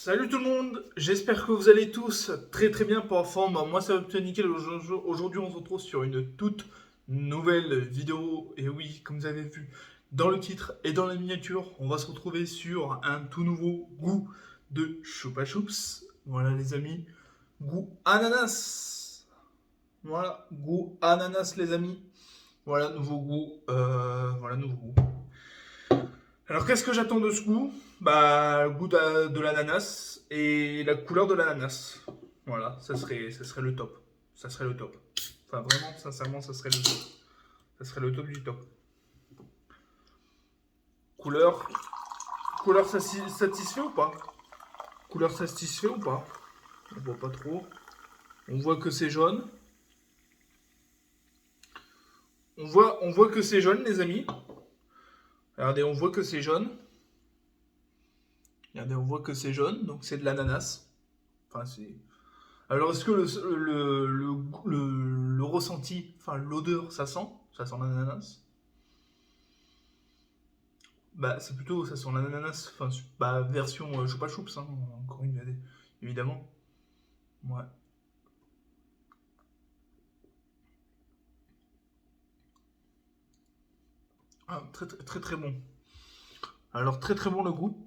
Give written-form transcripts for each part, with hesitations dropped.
Salut tout le monde, j'espère que vous allez tous très très bien pour la forme. Moi ça va plutôt nickel. Aujourd'hui on se retrouve sur une toute nouvelle vidéo. Et oui, comme vous avez vu dans le titre et dans la miniature, on va se retrouver sur un tout nouveau goût de Choupa Choups. Voilà les amis, goût ananas. Voilà, goût ananas les amis. Voilà, nouveau goût. Voilà, nouveau goût. Alors qu'est-ce que j'attends de ce goût? Bah, le goût de l'ananas et la couleur de l'ananas. Voilà, ça serait le top. Ça serait le top. Enfin, vraiment, sincèrement, ça serait le top. Ça serait le top du top. Couleur. Couleur satisfait ou pas? Couleur satisfait ou pas? On voit pas trop. On voit que c'est jaune. On voit que c'est jaune, les amis. Regardez, on voit que c'est jaune. Regardez, on voit que c'est jaune, donc c'est de l'ananas. Enfin, c'est. Alors, est-ce que le ressenti, enfin l'odeur, ça sent? Ça sent l'ananas? Bah, c'est plutôt, ça sent l'ananas, enfin, bah, version Choupa Choups, hein, encore évidemment. Ouais. Ah, très, très, très, très bon. Alors, très, très bon le goût.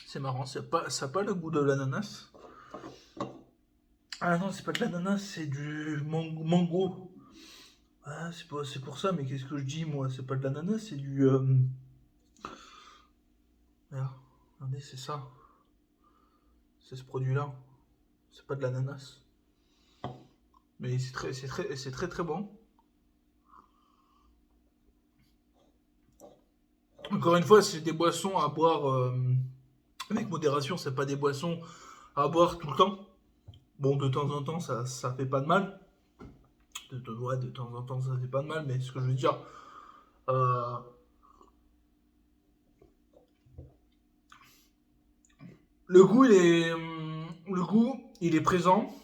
C'est marrant, ça a pas le goût de l'ananas. Ah non, c'est pas de l'ananas, c'est du mango. Ah, c'est pour ça, mais qu'est-ce que je dis, moi? C'est pas de l'ananas, c'est du. Regarde, regardez, c'est ça. C'est ce produit-là. C'est pas de l'ananas. Mais c'est très très bon. Encore une fois, c'est des boissons à boire avec modération. C'est pas des boissons à boire tout le temps. Bon, de temps en temps, ça fait pas de mal. Ouais, de temps en temps, ça fait pas de mal. Mais ce que je veux dire, euh, le goût, il est présent.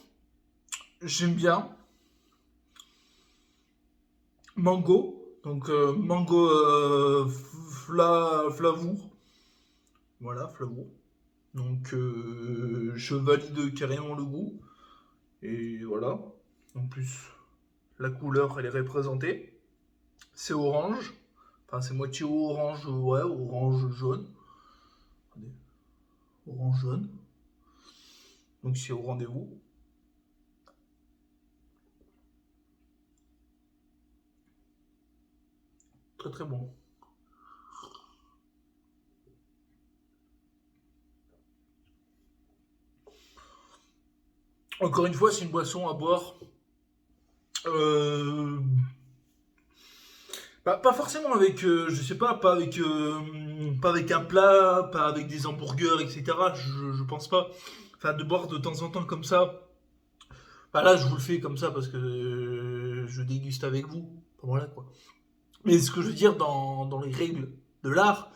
J'aime bien. Mango. Donc mango flavour. Voilà, flavour. Donc je valide carrément le goût. Et voilà. En plus, la couleur, elle est représentée. C'est orange. Enfin, c'est moitié orange, ouais, orange jaune. Attendez, orange jaune. Donc c'est au rendez-vous. Très très bon. Encore une fois, c'est une boisson à boire. Euh, pas forcément avec, je sais pas avec un plat, pas avec des hamburgers, etc. Je pense pas. Enfin, de boire de temps en temps comme ça. Bah là, je vous le fais comme ça parce que je déguste avec vous. Voilà quoi. Mais ce que je veux dire dans les règles de l'art,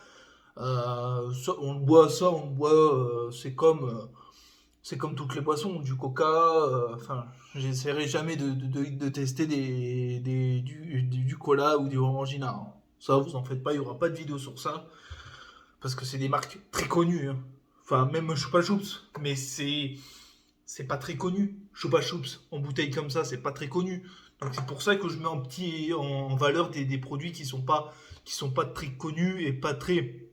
on le boit ça, on le boit, c'est comme toutes les boissons, du coca. Enfin, j'essaierai jamais de tester du cola ou du orangina, hein. Ça, vous en faites pas, il y aura pas de vidéo sur ça parce que c'est des marques très connues, hein. Enfin, même Chupa Chups, mais c'est pas très connu. Chupa Chups en bouteille comme ça, c'est pas très connu. Donc c'est pour ça que je mets en valeur des produits qui sont pas très connus et pas très.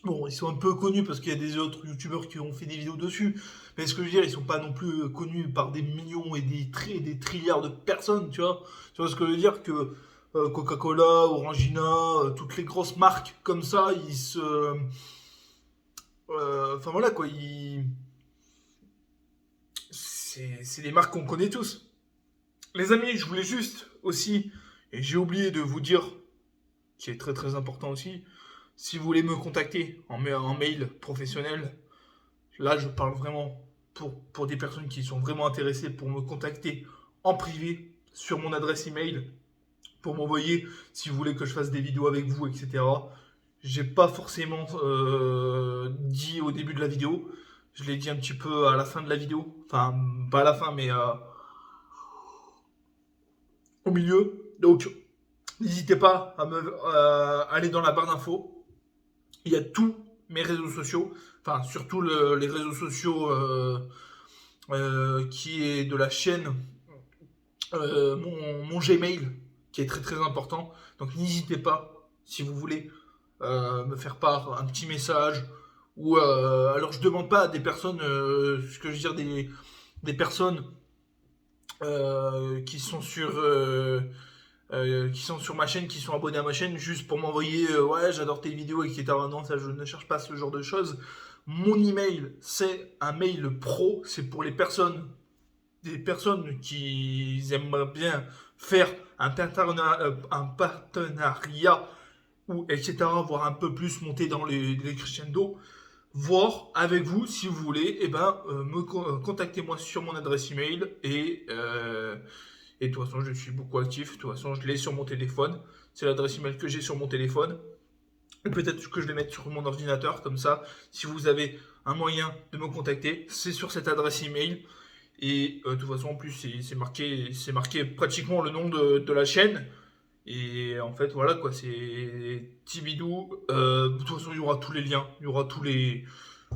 Bon, ils sont un peu connus parce qu'il y a des autres youtubeurs qui ont fait des vidéos dessus. Mais ce que je veux dire, ils sont pas non plus connus par des millions et des trilliards de personnes, tu vois. Tu vois ce que je veux dire que Coca-Cola, Orangina, toutes les grosses marques comme ça, ils se. Enfin voilà quoi, c'est des marques qu'on connaît tous. Les amis, je voulais juste aussi, et j'ai oublié de vous dire, qui est très très important aussi, si vous voulez me contacter en mail professionnel, là je parle vraiment pour des personnes qui sont vraiment intéressées pour me contacter en privé sur mon adresse email, pour m'envoyer si vous voulez que je fasse des vidéos avec vous, etc. J'ai pas forcément dit au début de la vidéo, je l'ai dit un petit peu à la fin de la vidéo, enfin pas à la fin mais au milieu. Donc N'hésitez pas à aller dans la barre d'infos. Il y a tous mes réseaux sociaux, enfin surtout les réseaux sociaux qui est de la chaîne, mon Gmail, qui est très très important. Donc n'hésitez pas, si vous voulez, me faire part un petit message. Ou alors je demande pas à des personnes, ce que je veux dire, des personnes qui sont qui sont sur ma chaîne, qui sont abonnés à ma chaîne, juste pour m'envoyer ouais, j'adore tes vidéos, etc. Non, ça, je ne cherche pas ce genre de choses. Mon email, c'est un mail pro, c'est pour les personnes, des personnes qui aimeraient bien faire un partenariat ou etc. voire un peu plus monter dans les crescendo, voir avec vous si vous voulez, et ben contactez-moi sur mon adresse email et de toute façon je suis beaucoup actif, de toute façon je l'ai sur mon téléphone, c'est l'adresse email que j'ai sur mon téléphone. Et peut-être que je vais mettre sur mon ordinateur, comme ça, si vous avez un moyen de me contacter, c'est sur cette adresse email. Et de toute façon, en plus, c'est marqué pratiquement le nom de la chaîne. Et en fait, voilà quoi, c'est Tibidou. De toute façon, il y aura tous les liens, il y aura tous les.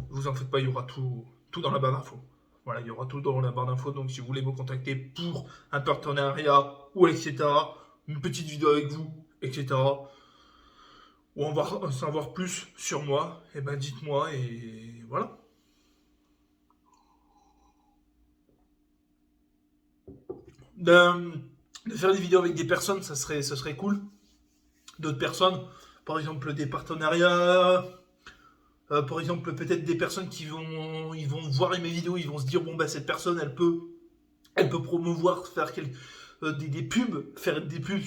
Vous en faites pas, il y aura tout dans la barre d'infos. Voilà, il y aura tout dans la barre d'infos. Donc, si vous voulez me contacter pour un partenariat ou etc., une petite vidéo avec vous, etc., ou on va en savoir plus sur moi, et ben dites-moi et voilà. De, de faire des vidéos avec des personnes, ça serait cool. D'autres personnes, par exemple des partenariats, par exemple peut-être des personnes ils vont voir mes vidéos, ils vont se dire bon bah cette personne elle peut promouvoir, faire des pubs, faire des pubs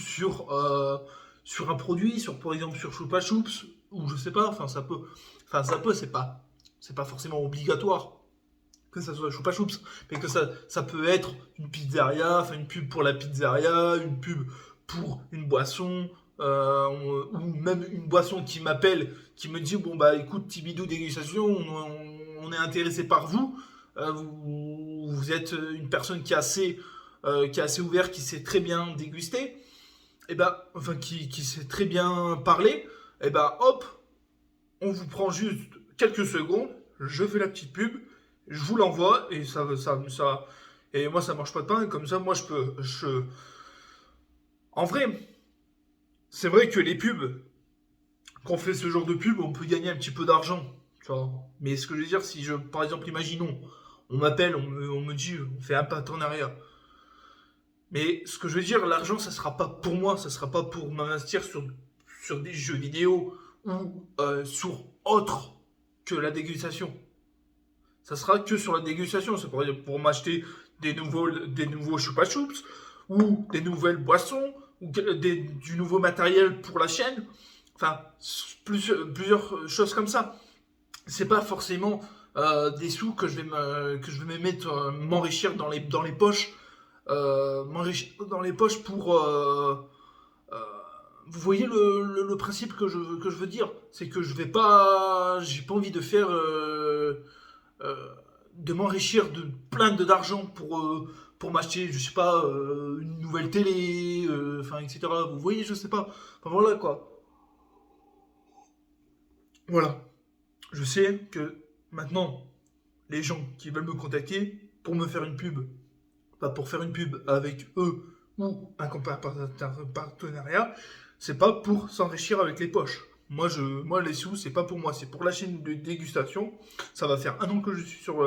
sur un produit, sur par exemple sur Choupa Choups ou je sais pas, enfin ça peut, c'est pas forcément obligatoire que ça soit Choupa Choups, mais que ça peut être une pizzeria, enfin une pub pour la pizzeria, une pub pour une boisson, ou même une boisson qui m'appelle, qui me dit bon bah écoute Tibidou dégustation, on est intéressé par vous, vous êtes une personne qui est assez ouverte, qui sait très bien déguster, et ben enfin qui sait très bien parler, et ben hop, on vous prend juste quelques secondes, je fais la petite pub, je vous l'envoie et et moi ça mange pas de pain, et comme ça moi en vrai, c'est vrai que les pubs, quand on fait ce genre de pub, on peut gagner un petit peu d'argent, tu vois. Mais ce que je veux dire, si je, par exemple, imaginons, on m'appelle, on me dit, on fait un partenariat. Mais ce que je veux dire, l'argent, ça sera pas pour moi, ça sera pas pour m'investir sur des jeux vidéo ou sur autre que la dégustation. Ça sera que sur la dégustation. C'est pour m'acheter des nouveaux Chupa Chups ou des nouvelles boissons ou du nouveau matériel pour la chaîne. Enfin, plusieurs choses comme ça. C'est pas forcément des sous que je vais me mettre, m'enrichir dans les poches. M'enrichir dans les poches pour. Euh, vous voyez le principe que je veux dire. C'est que je vais pas. J'ai pas envie de faire. Euh, de m'enrichir de d'argent pour m'acheter, je sais pas, une nouvelle télé, enfin, etc. Vous voyez, je sais pas. Enfin, voilà, quoi. Voilà. Je sais que maintenant, les gens qui veulent me contacter pour me faire une pub, pas pour faire une pub avec eux ou un partenariat, c'est pas pour s'enrichir avec les poches. Moi, les sous, c'est pas pour moi, c'est pour la chaîne de dégustation. Ça va faire un an que je suis sur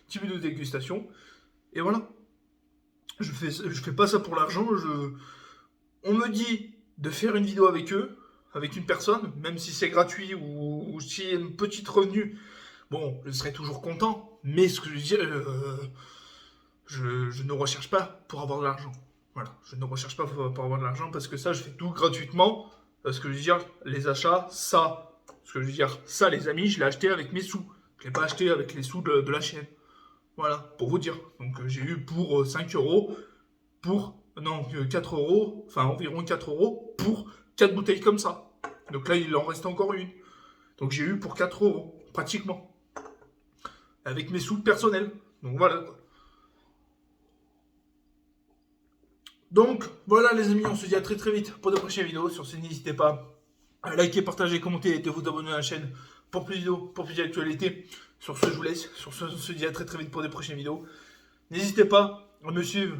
type de dégustation. Et voilà. Je fais pas ça pour l'argent. On me dit de faire une vidéo avec eux, avec une personne, même si c'est gratuit ou s'il y a une petite revenu. Bon, je serai toujours content. Mais ce que je dis, je ne recherche pas pour avoir de l'argent. Voilà, je ne recherche pas pour avoir de l'argent parce que ça, je fais tout gratuitement. Ce que je veux dire, les achats, ça. Ce que je veux dire, ça, les amis, je l'ai acheté avec mes sous. Je ne l'ai pas acheté avec les sous de la chaîne. Voilà, pour vous dire. Donc j'ai eu pour 5 euros, pour. Non, 4 euros, enfin environ 4 euros pour 4 bouteilles comme ça. Donc là, il en reste encore une. Donc j'ai eu pour 4 euros, pratiquement. Avec mes sous personnels. Donc voilà. Donc voilà les amis, on se dit à très très vite pour de prochaines vidéos. Sur ce, n'hésitez pas à liker, partager, commenter et de vous abonner à la chaîne pour plus de vidéos, pour plus d'actualités. Sur ce, je vous laisse. Sur ce, on se dit à très très vite pour des prochaines vidéos. N'hésitez pas à me suivre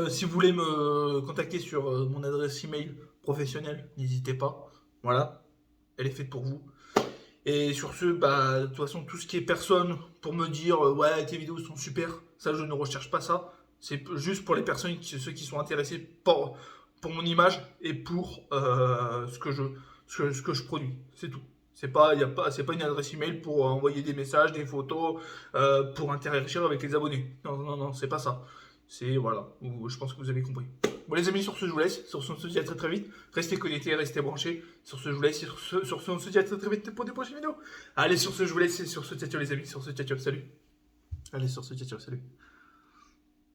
si vous voulez me contacter sur mon adresse email professionnelle. N'hésitez pas. Voilà, elle est faite pour vous. Et sur ce, bah, de toute façon, tout ce qui est personne pour me dire ouais, tes vidéos sont super, ça, je ne recherche pas ça. C'est juste pour les personnes, ceux qui sont intéressés pour mon image et pour ce que je produis. C'est tout. C'est pas une adresse email pour envoyer des messages, des photos, pour interagir avec les abonnés. Non, non, non, c'est pas ça. C'est, voilà, je pense que vous avez compris. Bon les amis, sur ce je vous laisse, sur ce on se dit à très très vite, restez connectés, restez branchés, sur ce je vous laisse, sur ce on se dit à très très vite pour des prochaines vidéos. Allez sur ce je vous laisse, et sur ce ciao ciao les amis, sur ce ciao ciao, salut. Allez sur ce ciao ciao, salut.